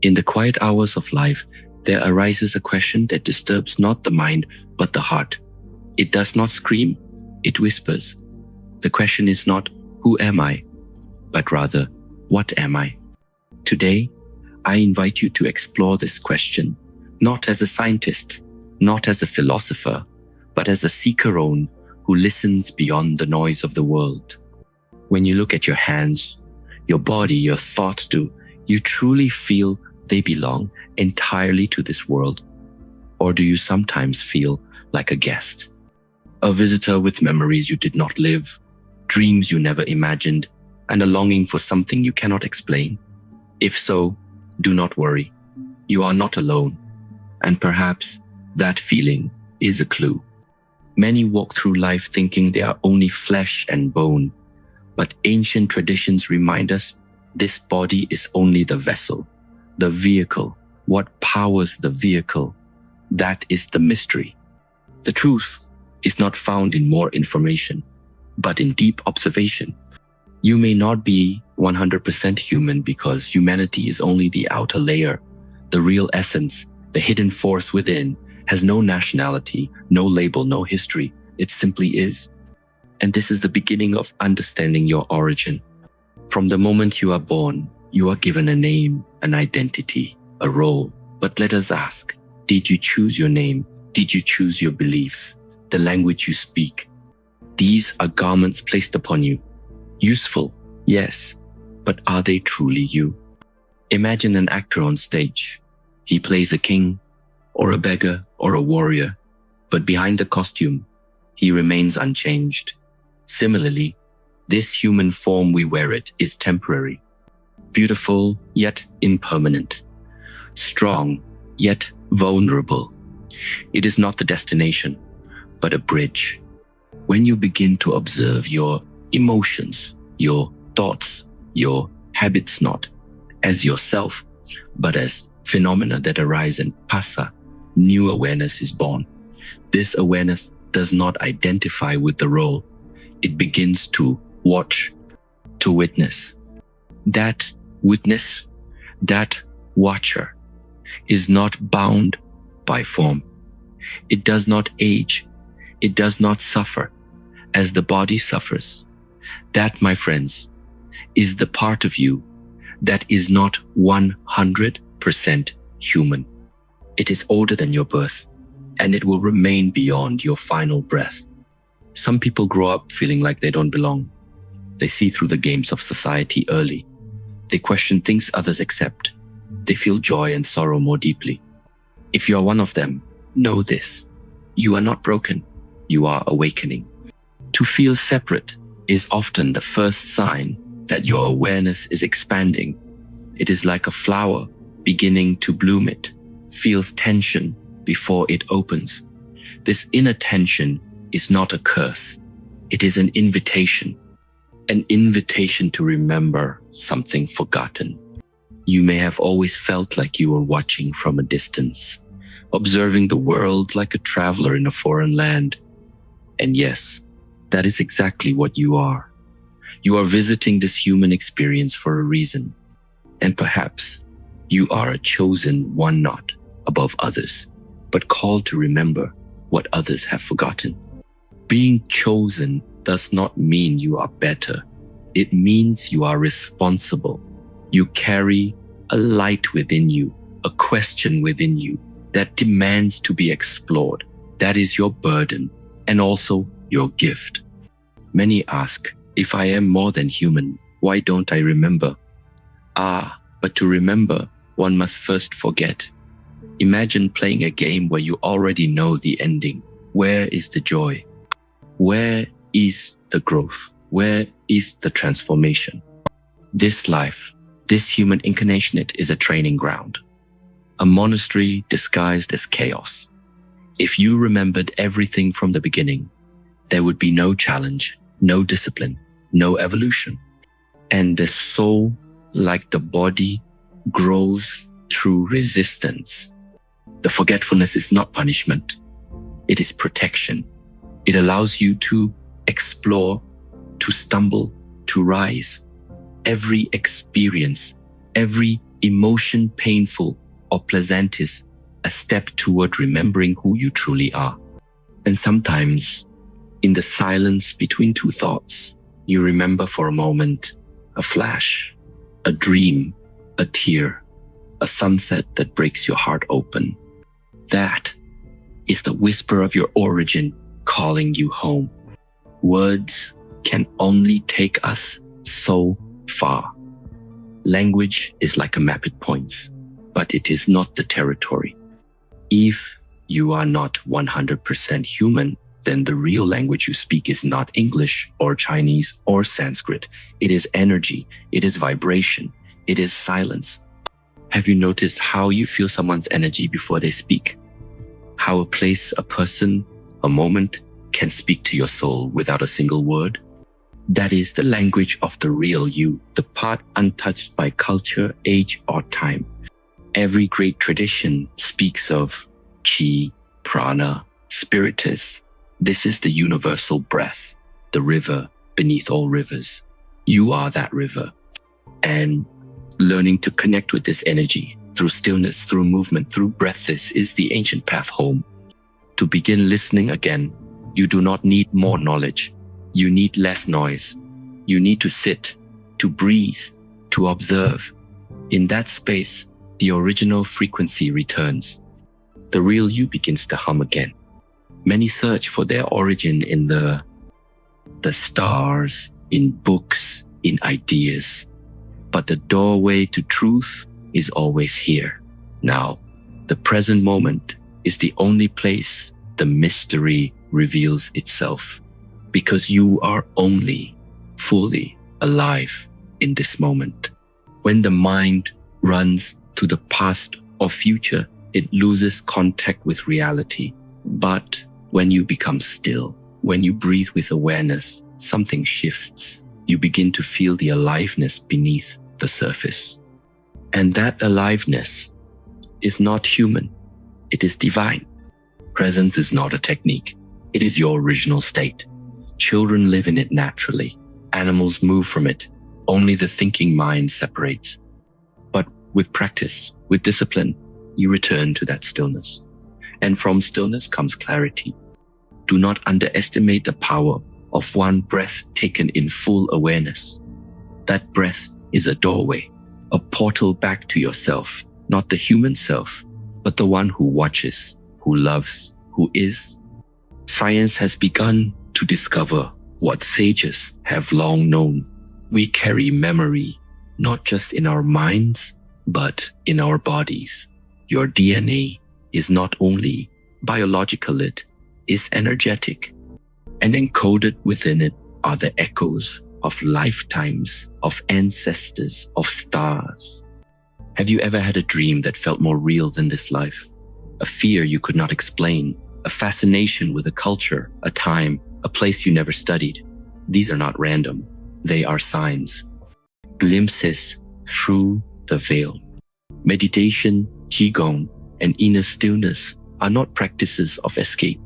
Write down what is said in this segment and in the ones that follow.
In the quiet hours of life, there arises a question that disturbs not the mind, but the heart. It does not scream, it whispers. The question is not, who am I? But rather, what am I? Today, I invite you to explore this question, not as a scientist, not as a philosopher, but as a seeker-own who listens beyond the noise of the world. When you look at your hands, your body, your thoughts, do you truly feel they belong entirely to this world? Or do you sometimes feel like a guest, a visitor with memories you did not live, dreams you never imagined, and a longing for something you cannot explain? If so, do not worry. You are not alone. And perhaps that feeling is a clue. Many walk through life thinking they are only flesh and bone, but ancient traditions remind us this body is only the vessel, the vehicle. What powers the vehicle? That is the mystery. The truth is not found in more information, but in deep observation. You may not be 100% human because humanity is only the outer layer. The real essence, the hidden force within, has no nationality, no label, no history. It simply is. And this is the beginning of understanding your origin. From the moment you are born, you are given a name, an identity, a role. But let us ask, did you choose your name? Did you choose your beliefs, the language you speak? These are garments placed upon you. Useful, yes, but are they truly you? Imagine an actor on stage. He plays a king, or a beggar, or a warrior, but behind the costume, he remains unchanged. Similarly, this human form we wear it is temporary, beautiful yet impermanent, strong yet vulnerable. It is not the destination, but a bridge. When you begin to observe your emotions, your thoughts, your habits, not as yourself, but as phenomena that arise and pass, new awareness is born. This awareness does not identify with the role. It begins to watch, to witness. That witness, that watcher, is not bound by form. It does not age. It does not suffer as the body suffers. That, my friends, is the part of you that is not 100% human. It is older than your birth, and it will remain beyond your final breath. Some people grow up feeling like they don't belong. They see through the games of society early. They question things others accept. They feel joy and sorrow more deeply. If you are one of them, know this. You are not broken. You are awakening. To feel separate is often the first sign that your awareness is expanding. It is like a flower beginning to bloom. It feels tension before it opens. This inner tension is not a curse. It is an invitation to remember something forgotten. You may have always felt like you were watching from a distance, observing the world like a traveler in a foreign land. And yes, that is exactly what you are. You are visiting this human experience for a reason. And perhaps you are a chosen one, not above others, but called to remember what others have forgotten. Being chosen does not mean you are better. It means you are responsible. You carry a light within you, a question within you that demands to be explored. That is your burden and also your gift. Many ask, if I am more than human, why don't I remember? But to remember, one must first forget. Imagine playing a game where you already know the ending. Where is the joy? Where is the growth? Where is the transformation? This life, this human incarnation, it is a training ground, a monastery disguised as chaos. If you remembered everything from the beginning, there would be no challenge, no discipline, no evolution. And the soul, like the body, grows through resistance. The forgetfulness is not punishment. It is protection. It allows you to explore, to stumble, to rise. Every experience, every Emotion painful or pleasant is a step toward remembering who you truly are. And sometimes, in the silence between two thoughts, you remember for a moment a flash, a dream, a tear, a sunset that breaks your heart open. That is the whisper of your origin calling you home. Words can only take us so far. Language is like a map it points, but it is not the territory. If you are not 100% human, then the real language you speak is not English or Chinese or Sanskrit. It is energy, it is vibration, it is silence. Have you noticed how you feel someone's energy before they speak? How a place, a person, a moment can speak to your soul without a single word? That is the language of the real you, the part untouched by culture, age, or time. Every great tradition speaks of chi, prana, spiritus. This is the universal breath, the river beneath all rivers. You are that river. And learning to connect with this energy through stillness, through movement, through breath, this is the ancient path home. To begin listening again, you do not need more knowledge. You need less noise. You need to sit, to breathe, to observe. In that space, the original frequency returns. The real you begins to hum again. Many search for their origin in the stars, in books, in ideas. But the doorway to truth is always here. Now, the present moment is the only place the mystery reveals itself, because you are only fully alive in this moment. When the mind runs to the past or future, it loses contact with reality. But when you become still, when you breathe with awareness, something shifts. You begin to feel the aliveness beneath the surface. And that aliveness is not human. It is divine. Presence is not a technique. It is your original state. Children live in it naturally. Animals move from it. Only the thinking mind separates. But with practice, with discipline, you return to that stillness. And from stillness comes clarity. Do not underestimate the power of one breath taken in full awareness. That breath is a doorway, a portal back to yourself, not the human self, but the one who watches, who loves, who is. Science has begun to discover what sages have long known. We carry memory, not just in our minds, but in our bodies. Your DNA is not only biological, it is energetic. And encoded within it are the echoes of lifetimes, of ancestors, of stars. Have you ever had a dream that felt more real than this life? A fear you could not explain, a fascination with a culture, a time, a place you never studied. These are not random. They are signs. Glimpses through the veil. Meditation, qigong, and inner stillness are not practices of escape.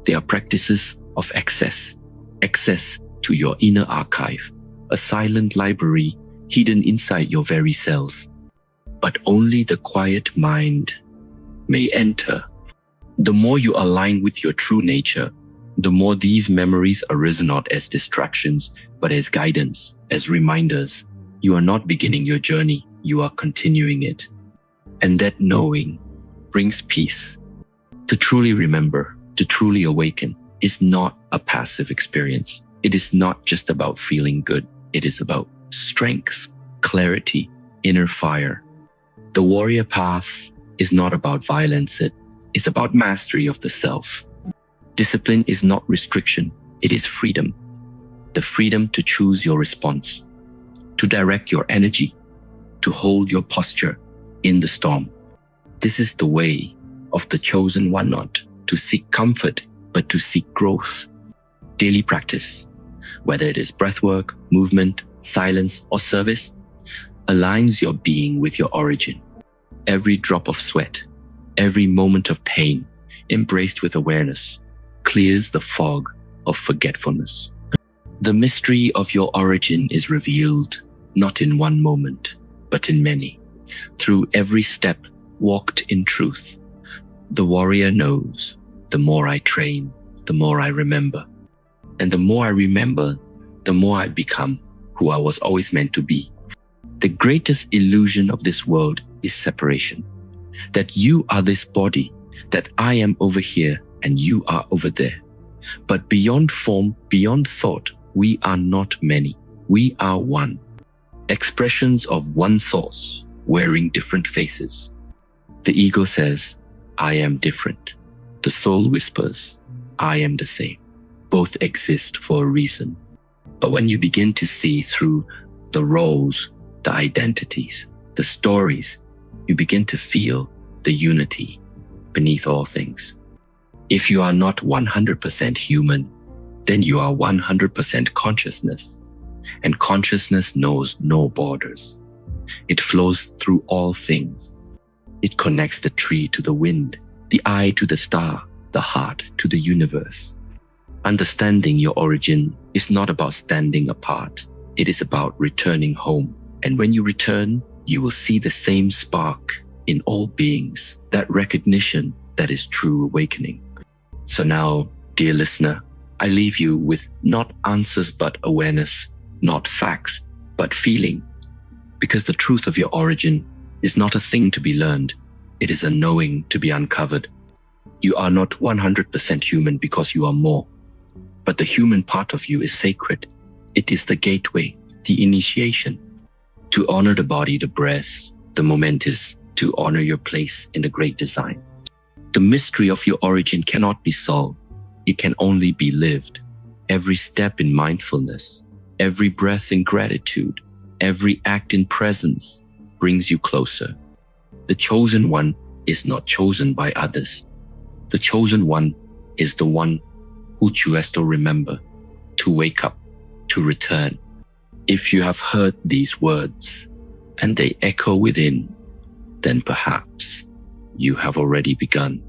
They are practices of access. Access to your inner archive, a silent library hidden inside your very cells. But only the quiet mind may enter. The more you align with your true nature, the more these memories arise not as distractions, but as guidance, as reminders. You are not beginning your journey, you are continuing it. And that knowing brings peace. To truly remember, to truly awaken, is not a passive experience. It is not just about feeling good. It is about strength, clarity, inner fire. The warrior path is not about violence. It is about mastery of the self. Discipline is not restriction. It is freedom. The freedom to choose your response, to direct your energy, to hold your posture in the storm. This is the way of the chosen one, not to seek comfort, but to seek growth. Daily practice, whether it is breathwork, movement, silence, or service, aligns your being with your origin. Every drop of sweat, every moment of pain, embraced with awareness, clears the fog of forgetfulness. The mystery of your origin is revealed not in one moment, but in many. Through every step walked in truth. The warrior knows, the more I train, the more I remember. And the more I remember, the more I become who I was always meant to be. The greatest illusion of this world is separation. That you are this body, that I am over here and you are over there. But beyond form, beyond thought, we are not many. We are one. Expressions of one source, wearing different faces. The ego says, I am different. The soul whispers, I am the same. Both exist for a reason. But when you begin to see through the roles, the identities, the stories, you begin to feel the unity beneath all things. If you are not 100% human, then you are 100% consciousness. And consciousness knows no borders. It flows through all things. It connects the tree to the wind, the eye to the star, the heart to the universe. Understanding your origin is not about standing apart. It is about returning home. And when you return, you will see the same spark in all beings, that recognition that is true awakening. So now, dear listener, I leave you with not answers but awareness, not facts but feeling. Because the truth of your origin is not a thing to be learned. It is a knowing to be uncovered. You are not 100% human because you are more. But the human part of you is sacred. It is the gateway, the initiation. To honor the body, the breath, the moment is to honor your place in the great design. The mystery of your origin cannot be solved. It can only be lived. Every step in mindfulness, every breath in gratitude, every act in presence brings you closer. The chosen one is not chosen by others. The chosen one is the one who you has to remember, to wake up, to return. If you have heard these words and they echo within, then perhaps you have already begun.